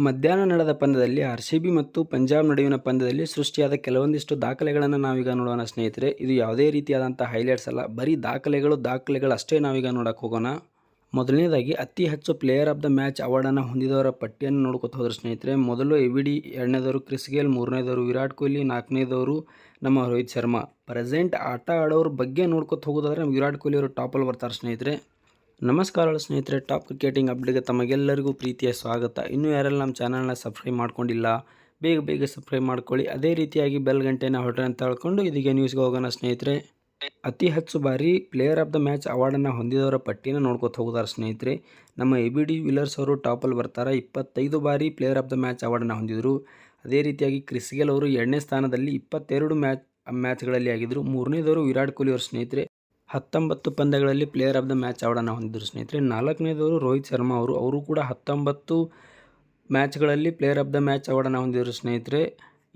ಮಧ್ಯಾಹ್ನ ನಡೆದ ಪಂದ್ಯದಲ್ಲಿ ಆರ್-ಸಿ-ಬಿ ಮತ್ತು ಪಂಜಾಬ್ ನಡುವಿನ ಪಂದ್ಯದಲ್ಲಿ ಸೃಷ್ಟಿಯಾದ ಕೆಲವೊಂದಿಷ್ಟು ದಾಖಲೆಗಳನ್ನು ನಾವೀಗ ನೋಡೋಣ ಸ್ನೇಹಿತರೆ. ಇದು ಯಾವುದೇ ರೀತಿಯಾದಂಥ ಹೈಲೈಟ್ಸ್ ಅಲ್ಲ, ಬರೀ ದಾಖಲೆಗಳಷ್ಟೇ ನಾವೀಗ ನೋಡಕ್ಕೆ ಹೋಗೋಣ. ಮೊದಲನೇದಾಗಿ ಅತಿ ಹೆಚ್ಚು ಪ್ಲೇಯರ್ ಆಫ್ ದ ಮ್ಯಾಚ್ ಅವಾರ್ಡನ್ನು ಹೊಂದಿದವರ ಪಟ್ಟಿಯನ್ನು ನೋಡ್ಕೊತ ಹೋದ್ರೆ ಸ್ನೇಹಿತರೆ, ಮೊದಲು ಎ.ವಿ.ಡಿ, ಎರಡನೇದವರು ಕ್ರಿಸ್ ಗೇಲ್, ಮೂರನೇದವರು ವಿರಾಟ್ ಕೊಹ್ಲಿ, ನಾಲ್ಕನೇದವರು ನಮ್ಮ ರೋಹಿತ್ ಶರ್ಮಾ. ಪ್ರೆಸೆಂಟ್ ಆಟ ಆಡೋರ ಬಗ್ಗೆ ನೋಡ್ಕೊತ ಹೋಗೋದಾದ್ರೆ ವಿರಾಟ್ ಕೊಹ್ಲಿ ಅವರು ಟಾಪಲ್ಲಿ ಬರ್ತಾರೆ ಸ್ನೇಹಿತರೆ. ನಮಸ್ಕಾರಗಳು ಸ್ನೇಹಿತರೆ, ಟಾಪ್ ಕ್ರಿಕೆಟಿಂಗ್ ಅಪ್ಡೇಟ್ಗೆ ತಮಗೆಲ್ಲರಿಗೂ ಪ್ರೀತಿಯ ಸ್ವಾಗತ. ಇನ್ನೂ ಯಾರೆಲ್ಲ ನಮ್ಮ ಚಾನಲ್ನ ಸಬ್ಸ್ಕ್ರೈಬ್ ಮಾಡ್ಕೊಂಡಿಲ್ಲ, ಬೇಗ ಸಬ್ಸ್ಕ್ರೈಬ್ ಮಾಡ್ಕೊಳ್ಳಿ. ಅದೇ ರೀತಿಯಾಗಿ ಬೆಲ್ ಗಂಟೆನ ಹೊರಟೆ ಅಂತ ಹೇಳ್ಕೊಂಡು ಇದೀಗ ನ್ಯೂಸ್ಗೆ ಹೋಗೋಣ ಸ್ನೇಹಿತರೆ. ಅತಿ ಹೆಚ್ಚು ಬಾರಿ ಪ್ಲೇಯರ್ ಆಫ್ ದ ಮ್ಯಾಚ್ ಅವಾರ್ಡನ್ನು ಹೊಂದಿದವರ ಪಟ್ಟಿನ ನೋಡ್ಕೊತ ಹೋಗೋದಾರೆ ಸ್ನೇಹಿತರೆ. ನಮ್ಮ ಎ.ಬಿ.ಡಿ ವಿಲಿಯರ್ಸ್ ಅವರು ಟಾಪಲ್ಲಿ ಬರ್ತಾರೆ, 25 ಬಾರಿ ಪ್ಲೇಯರ್ ಆಫ್ ದ ಮ್ಯಾಚ್ ಅವಾರ್ಡನ್ನು ಹೊಂದಿದರು. ಅದೇ ರೀತಿಯಾಗಿ ಕ್ರಿಸ್ ಗೇಲ್ ಅವರು 2ನೇ ಸ್ಥಾನದಲ್ಲಿ 22 ಮ್ಯಾಚ್ಗಳಲ್ಲಿ ಆಗಿದ್ದರು. ಮೂರನೇದವರು ವಿರಾಟ್ ಕೊಹ್ಲಿ ಅವರು ಸ್ನೇಹಿತರೆ, 19 ಪಂದ್ಯಗಳಲ್ಲಿ ಪ್ಲೇಯರ್ ಆಫ್ ದ ಮ್ಯಾಚ್ ಅವಾರ್ಡನ್ನು ಹೊಂದಿದ್ದರು ಸ್ನೇಹಿತರೆ. ನಾಲ್ಕನೇದವರು ರೋಹಿತ್ ಶರ್ಮಾ ಅವರು ಕೂಡ 19 ಮ್ಯಾಚ್ಗಳಲ್ಲಿ ಪ್ಲೇಯರ್ ಆಫ್ ದ ಮ್ಯಾಚ್ ಅವಾರ್ಡನ್ನು ಹೊಂದಿದ್ದರು ಸ್ನೇಹಿತರೆ.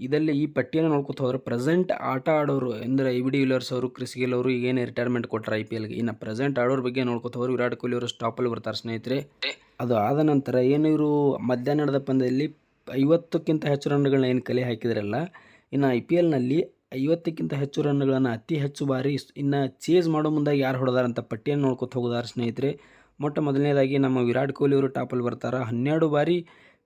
ಇದರಲ್ಲಿ ಈ ಪಟ್ಟಿಯನ್ನು ನೋಡ್ಕೊತ ಹೋದ್ರೆ ಪ್ರೆಸೆಂಟ್ ಆಟ ಆಡೋರು ಅಂದರೆ ಎ.ಬಿ.ಡಿ ವಿಲಿಯರ್ಸ್ ಅವರು, ಕ್ರಿಸ್ ಗೇಲ್ ಅವರು ಈಗೇನು ರಿಟೈರ್ಮೆಂಟ್ ಕೊಟ್ಟರೆ IPLಗೆ, ಇನ್ನು ಪ್ರೆಸೆಂಟ್ ಆಡೋರ ಬಗ್ಗೆ ನೋಡ್ಕೊತ ಹೋದ್ರೆ ವಿರಾಟ್ ಕೊಹ್ಲಿ ಅವರು ಟಾಪಲ್ಲಿ ಬರ್ತಾರೆ ಸ್ನೇಹಿತರೆ. ಅದು ಆದ ನಂತರ ಏನು ಇವರು ಮಧ್ಯಾಹ್ನ ನಡೆದ ಪಂದ್ಯದಲ್ಲಿ 50ಕ್ಕಿಂತ ಹೆಚ್ಚು ರನ್ಗಳನ್ನ ಏನು ಕಲೆ ಹಾಕಿದ್ರಲ್ಲ, ಇನ್ನು IPLನಲ್ಲಿ 50ಕ್ಕಿಂತ ಹೆಚ್ಚು ರನ್ಗಳನ್ನು ಅತಿ ಹೆಚ್ಚು ಬಾರಿ ಇನ್ನು ಚೇಸ್ ಮಾಡೋ ಮುಂದಾಗಿ ಯಾರು ಹೊಡೆದಾರಂಥ ಪಟ್ಟಿಯನ್ನು ನೋಡ್ಕೊತ ಹೋಗೋದಾರೆ ಸ್ನೇಹಿತರೆ. ಮೊದಲನೇದಾಗಿ ನಮ್ಮ ವಿರಾಟ್ ಕೊಹ್ಲಿ ಅವರು ಟಾಪಲ್ಲಿ ಬರ್ತಾರೆ, 12 ಬಾರಿ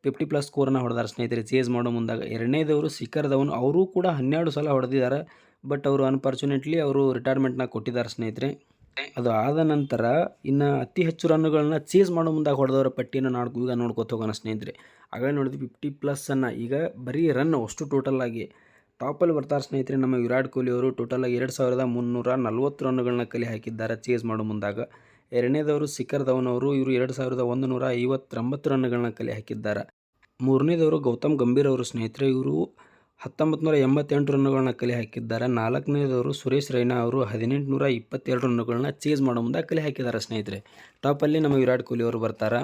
50+ ಸ್ಕೋರನ್ನು ಹೊಡೆದಾರೆ ಸ್ನೇಹಿತರೆ ಚೇಸ್ ಮಾಡೋ ಮುಂದಾಗ. ಎರಡನೇದವರು ಶಿಖರ್ ಧವನ್, ಅವರು ಕೂಡ 12 ಸಲ ಹೊಡೆದಿದ್ದಾರೆ. ಬಟ್ ಅವರು ಅನ್ಫಾರ್ಚುನೇಟ್ಲಿ ಅವರು ರಿಟೈರ್ಮೆಂಟ್ನ ಕೊಟ್ಟಿದ್ದಾರೆ ಸ್ನೇಹಿತರೆ. ಅದು ಆದ ನಂತರ ಇನ್ನು ಅತಿ ಹೆಚ್ಚು ರನ್ನುಗಳನ್ನ ಚೇಸ್ ಮಾಡೋ ಮುಂದಾಗ ಹೊಡೆದವರ ಪಟ್ಟಿಯನ್ನು ಈಗ ನೋಡ್ಕೊತ ಹೋಗೋಣ ಸ್ನೇಹಿತರೆ. ಆಗಲೇ ನೋಡಿದ್ವಿ 50+ ಈಗ ಬರೀ ರನ್ ಅಷ್ಟು ಟೋಟಲ್ ಆಗಿ ಟಾಪಲ್ಲಿ ಬರ್ತಾರೆ ಸ್ನೇಹಿತರೆ. ನಮ್ಮ ವಿರಾಟ್ ಕೊಹ್ಲಿ ಅವರು ಟೋಟಲಾಗಿ 2340 ರನ್ನುಗಳನ್ನ ಕಲೆ ಹಾಕಿದ್ದಾರೆ ಚೇಸ್ ಮಾಡೋ ಮುಂದಾಗ. ಎರಡನೇದವರು ಶಿಖರ್ ಧವನ್ ಅವರು, ಇವರು 2159 ರನ್ನುಗಳನ್ನ ಕಲೆ ಹಾಕಿದ್ದಾರೆ. ಮೂರನೇದವರು ಗೌತಮ್ ಗಂಭೀರ್ ಅವರು ಸ್ನೇಹಿತರೆ, ಇವರು 1988 ರನ್ನುಗಳನ್ನ ಕಲೆ ಹಾಕಿದ್ದಾರೆ. ನಾಲ್ಕನೇದವರು ಸುರೇಶ್ ರೈನಾ ಅವರು 1822 ರನ್ನುಗಳನ್ನ ಚೇಸ್ ಮಾಡೋ ಮುಂದಾಗ ಕಲೆ ಹಾಕಿದ್ದಾರೆ ಸ್ನೇಹಿತರೆ. ಟಾಪಲ್ಲಿ ನಮ್ಮ ವಿರಾಟ್ ಕೊಹ್ಲಿ ಅವರು ಬರ್ತಾರೆ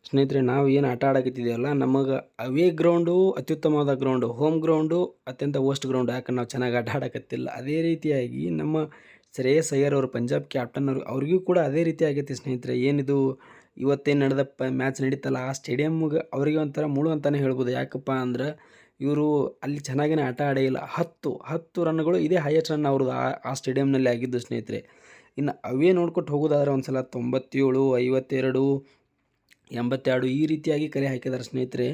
ಸ್ನೇಹಿತರೆ. ನಾವು ಏನು ಆಟ ಆಡಕತ್ತಿದ್ದೀವಲ್ಲ, ನಮಗೆ ಅವೇ ಗ್ರೌಂಡು ಅತ್ಯುತ್ತಮವಾದ ಗ್ರೌಂಡು, ಹೋಮ್ ಗ್ರೌಂಡು ಅತ್ಯಂತ ವರ್ಸ್ಟ್ ಗ್ರೌಂಡು, ಯಾಕಂದ್ರೆ ನಾವು ಚೆನ್ನಾಗಿ ಆಟ ಆಡಕತ್ತಿಲ್ಲ. ಅದೇ ರೀತಿಯಾಗಿ ನಮ್ಮ ಶ್ರೇಯಸ್ ಅಯ್ಯರ್ ಅವರು, ಪಂಜಾಬ್ ಕ್ಯಾಪ್ಟನ್ ಅವ್ರಿಗೂ ಕೂಡ ಅದೇ ರೀತಿ ಆಗೈತಿ ಸ್ನೇಹಿತರೆ. ಏನಿದು ಇವತ್ತೇನು ನಡೆದ ಮ್ಯಾಚ್ ನಡೀತಲ್ಲ, ಆ ಸ್ಟೇಡಿಯಮ್ಗೆ ಅವರಿಗೆ ಒಂಥರ ಮುಳು ಅಂತಲೇ ಹೇಳ್ಬೋದು. ಯಾಕಪ್ಪ ಅಂದ್ರೆ ಇವರು ಅಲ್ಲಿ ಚೆನ್ನಾಗೇ ಆಟ ಆಡೇ ಇಲ್ಲ. 10 ರನ್ಗಳು ಇದೇ ಹೈಯೆಸ್ಟ್ ರನ್ ಅವ್ರದ್ದು ಆ ಸ್ಟೇಡಿಯಮ್ನಲ್ಲಿ ಆಗಿದ್ದು ಸ್ನೇಹಿತರೆ. ಇನ್ನು ಅವೇ ನೋಡ್ಕೊಟ್ಟು ಹೋಗೋದಾದ್ರೆ ಒಂದು ಸಲ 97, 52, 82 ಈ ರೀತಿಯಾಗಿ ಕಲೆ ಹಾಕಿದ್ದಾರೆ ಸ್ನೇಹಿತರೆ.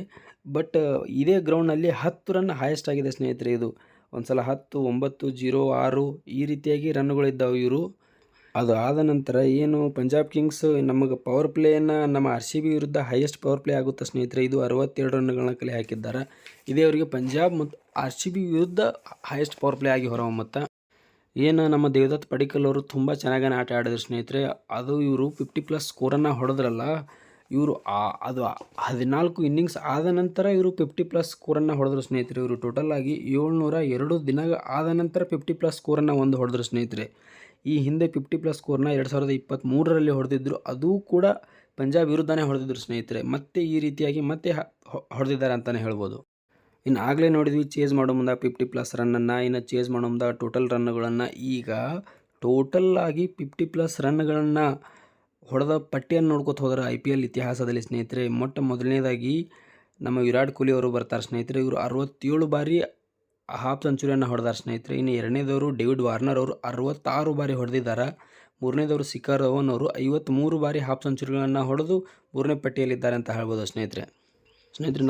ಬಟ್ ಇದೇ ಗ್ರೌಂಡ್ನಲ್ಲಿ 10 ರನ್ ಹೈಯೆಸ್ಟ್ ಆಗಿದೆ ಸ್ನೇಹಿತರೆ. ಇದು ಒಂದು ಸಲ 10, 9, 0, 6 ಈ ರೀತಿಯಾಗಿ ರನ್ನುಗಳಿದ್ದಾವೆ ಇವರು. ಅದು ಆದ ನಂತರ ಏನು ಪಂಜಾಬ್ ಕಿಂಗ್ಸ್ ನಮಗೆ ಪವರ್ ಪ್ಲೇಯನ್ನು ನಮ್ಮ ಆರ್-ಸಿ-ಬಿ ವಿರುದ್ಧ ಹೈಯೆಸ್ಟ್ ಪವರ್ ಪ್ಲೇ ಆಗುತ್ತೆ ಸ್ನೇಹಿತರೆ. ಇದು 62 ರನ್ನುಗಳನ್ನ ಕಲೆ ಹಾಕಿದ್ದಾರೆ. ಇದೇ ಅವರಿಗೆ ಪಂಜಾಬ್ ಮತ್ತು ಆರ್-ಸಿ-ಬಿ ವಿರುದ್ಧ ಹೈಯೆಸ್ಟ್ ಪವರ್ ಪ್ಲೇ ಆಗಿ ಹೊರಹೊಮ್ಮುತ್ತೆ. ಏನು ನಮ್ಮ ದೇವದತ್ ಪಡಿಕ್ಕಲ್ ಅವರು ತುಂಬ ಚೆನ್ನಾಗಿ ಆಟ ಆಡಿದ್ರು ಸ್ನೇಹಿತರೆ. ಅದು ಇವರು 50+ ಸ್ಕೋರನ್ನು ಹೊಡೆದ್ರಲ್ಲ, ಇವರು ಅದು 14 ಇನ್ನಿಂಗ್ಸ್ ಆದ ನಂತರ ಇವರು 50+ ಸ್ಕೋರನ್ನು ಹೊಡೆದ್ರು ಸ್ನೇಹಿತರೆ. ಇವರು ಟೋಟಲಾಗಿ 702 ದಿನ ಆದ ನಂತರ 50+ ಸ್ಕೋರನ್ನು ಹೊಡೆದ್ರು ಸ್ನೇಹಿತರೆ. ಈ ಹಿಂದೆ 50+ ಸ್ಕೋರ್ನ 2023ರಲ್ಲಿ ಹೊಡೆದಿದ್ದರು, ಅದು ಕೂಡ ಪಂಜಾಬ್ ವಿರುದ್ಧನೇ ಹೊಡೆದಿದ್ರು ಸ್ನೇಹಿತರೆ. ಮತ್ತೆ ಈ ರೀತಿಯಾಗಿ ಮತ್ತೆ ಹೊಡೆದಿದ್ದಾರೆ ಅಂತಲೇ ಹೇಳ್ಬೋದು. ಇನ್ನು ಆಗಲೇ ನೋಡಿದ್ವಿ ಚೇಸ್ ಮಾಡೋ ಮುಂದಾಗ 50+ ರನ್ನನ್ನು, ಇನ್ನು ಚೇಸ್ ಮಾಡೋ ಮುಂದಾಗ ಟೋಟಲ್ ರನ್ನುಗಳನ್ನು. ಈಗ ಟೋಟಲ್ಲಾಗಿ 50+ ರನ್ನುಗಳನ್ನು ಹೊಡೆದ ಪಟ್ಟಿಯನ್ನು ನೋಡ್ಕೊತ ಹೋದ್ರೆ IPL ಇತಿಹಾಸದಲ್ಲಿ ಸ್ನೇಹಿತರೆ, ಮೊದಲನೇದಾಗಿ ನಮ್ಮ ವಿರಾಟ್ ಕೊಹ್ಲಿ ಅವರು ಬರ್ತಾರೆ ಸ್ನೇಹಿತರೆ. ಇವರು 67 ಬಾರಿ ಹಾಫ್ ಸೆಂಚುರಿಯನ್ನು ಹೊಡೆದಾರೆ ಸ್ನೇಹಿತರೆ. ಇನ್ನು ಎರಡನೇದವರು ಡೇವಿಡ್ ವಾರ್ನರ್ ಅವರು 66 ಬಾರಿ ಹೊಡೆದಿದ್ದಾರೆ. ಮೂರನೇದವರು ಶಿಖರ್ ಧವನ್ ಅವರು 53 ಬಾರಿ ಹಾಫ್ ಸೆಂಚುರಿಗಳನ್ನು ಹೊಡೆದು ಮೂರನೇ ಪಟ್ಟಿಯಲ್ಲಿದ್ದಾರೆ ಅಂತ ಹೇಳ್ಬೋದು ಸ್ನೇಹಿತರೆ.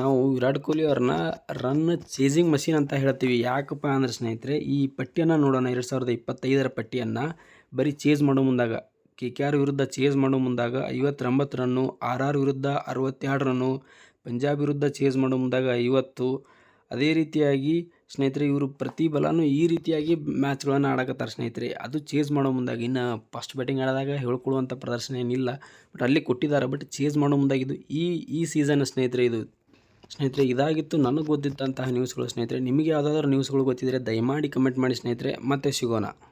ನಾವು ವಿರಾಟ್ ಕೊಹ್ಲಿ ಅವ್ರನ್ನ ರನ್ ಚೇಸಿಂಗ್ ಮಷೀನ್ ಅಂತ ಹೇಳ್ತೀವಿ. ಯಾಕಪ್ಪ ಅಂದರೆ ಸ್ನೇಹಿತರೆ, ಈ ಪಟ್ಟಿಯನ್ನು ನೋಡೋಣ, 2025ರ ಪಟ್ಟಿಯನ್ನು. ಬರೀ ಚೇಸ್ ಮಾಡೋ ಮುಂದಾಗ KKR ವಿರುದ್ಧ ಚೇಸ್ ಮಾಡೋ ಮುಂದಾಗ 59 ರನ್ನು, RR ವಿರುದ್ಧ 62 ರನ್ನು, ಪಂಜಾಬ್ ವಿರುದ್ಧ ಚೇಸ್ ಮಾಡೋ ಮುಂದಾಗ 50. ಅದೇ ರೀತಿಯಾಗಿ ಸ್ನೇಹಿತರೆ ಇವರು ಪ್ರತಿ ಬಲನೂ ಈ ರೀತಿಯಾಗಿ ಮ್ಯಾಚ್ಗಳನ್ನು ಆಡಕತ್ತಾರೆ ಸ್ನೇಹಿತರೆ. ಅದು ಚೇಸ್ ಮಾಡೋ ಮುಂದಾಗ. ಇನ್ನು ಫಸ್ಟ್ ಬ್ಯಾಟಿಂಗ್ ಆಡಿದಾಗ ಹೇಳ್ಕೊಳ್ಳುವಂಥ ಪ್ರದರ್ಶನ ಏನಿಲ್ಲ, ಬಟ್ ಅಲ್ಲಿ ಕೊಟ್ಟಿದ್ದಾರೆ. ಬಟ್ ಚೇಸ್ ಮಾಡೋ ಮುಂದಾಗಿದ್ದು ಈ ಸೀಸನ್ ಸ್ನೇಹಿತರೆ. ಇದಾಗಿತ್ತು ನನಗೆ ಗೊತ್ತಿದ್ದಂತಹ ನ್ಯೂಸ್ಗಳು ಸ್ನೇಹಿತರೆ. ನಿಮಗೆ ಯಾವುದಾದ್ರೂ ನ್ಯೂಸ್ಗಳು ಗೊತ್ತಿದ್ದರೆ ದಯಮಾಡಿ ಕಮೆಂಟ್ ಮಾಡಿ ಸ್ನೇಹಿತರೆ. ಮತ್ತೆ ಸಿಗೋಣ.